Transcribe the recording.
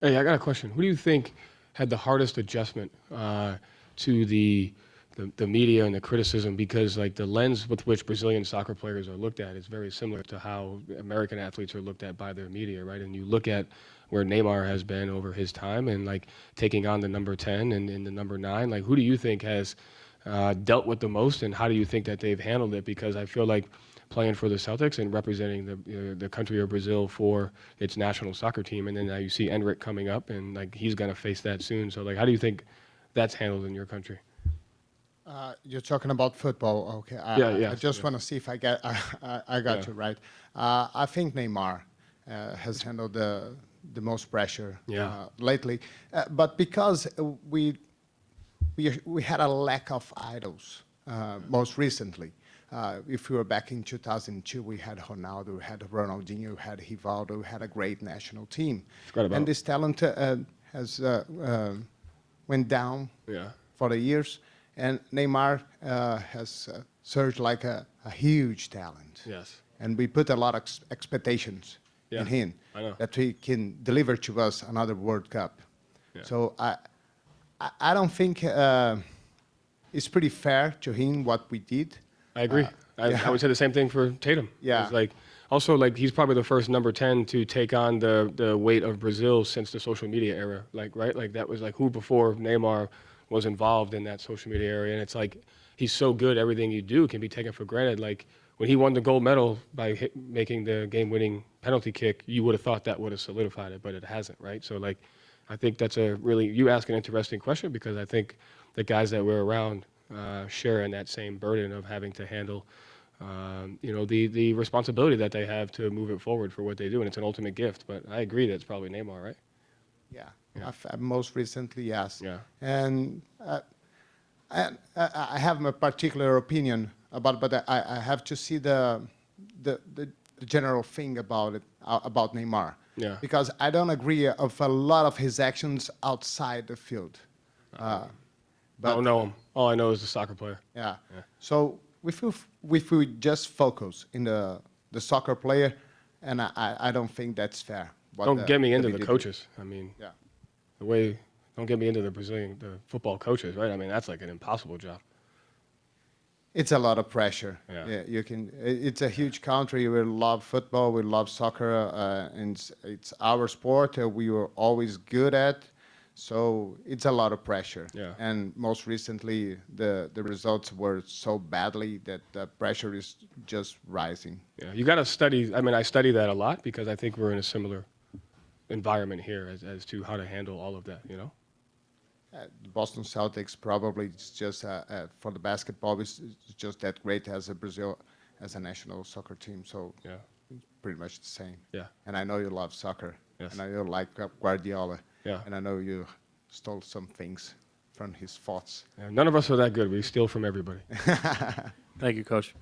Hey, I got a question. Who do you think had the hardest adjustment to the media and the criticism? Because like the lens with which Brazilian soccer players are looked at is very similar to how American athletes are looked at by their media, right? And you look at where Neymar has been over his time and like taking on the number 10 and the number 9. Like, who do you think has dealt with the most, and how do you think that they've handled it? Because I feel like playing for the Celtics and representing the country of Brazil for its national soccer team, and then now you see Enric coming up, and like he's gonna face that soon. So like, how do you think that's handled in your country? You're talking about football, okay? Yeah, I yeah, just yeah, want to see if I yeah, got you right. I think Neymar has handled the most pressure yeah. lately, but because we had a lack of idols most recently. If we were back in 2002, we had Ronaldo, we had Ronaldinho, we had Rivaldo, we had a great national team. Forgot And about. this talent has went down Yeah, for the years, and Neymar has surged like a huge talent. yes, And we put a lot of expectations yeah. in him I know. that he can deliver to us another World Cup. Yeah, So I don't think it's pretty fair to him what we did. I agree. I Yeah, would say the same thing for Tatum. yeah, It's like also like he's probably the first number 10 to take on the weight of Brazil since the social media era. Like right, like that was like who before Neymar was involved in that social media area, and it's like he's so good. Everything you do can be taken for granted. Like when he won the gold medal by making the game-winning penalty kick, you would have thought that would have solidified it, but it hasn't, right? So like, I think that's a really you ask an interesting question because I think the guys that we're around share in that same burden of having to handle, the responsibility that they have to move it forward for what they do, and it's an ultimate gift. But I agree that it's probably Neymar, right? yeah. Yeah, Most recently, yes. yeah, And I have a particular opinion about, but I have to see the general thing about it about Neymar, yeah. because I don't agree of a lot of his actions outside the field. Uh, I don't but know him. All I know is the soccer player. yeah, Yeah. so if we just focus in the soccer player, and I don't think that's fair. Don't get me That into he the did. coaches. I mean, Yeah. the way don't get me into the football coaches, right? I mean, that's like an impossible job. It's a lot of pressure. Yeah, Yeah, you can. It's a huge country. We love football. We love soccer, and it's our sport. We were always good at. So it's a lot of pressure. yeah, And most recently, the results were so badly that the pressure is just rising. yeah. You got to study. I mean, I study that a lot because I think we're in a similar environment here as to how to handle all of that. You know? The Boston Celtics probably is just for the basketball is just that great as a Brazil as a national soccer team. So Yeah, it's pretty much the same. yeah, And I know you love soccer, yes, and I know you like Guardiola, yeah. and I know you stole some things from his thoughts. Yeah, none of us are that good. We steal from everybody. Thank you, Coach.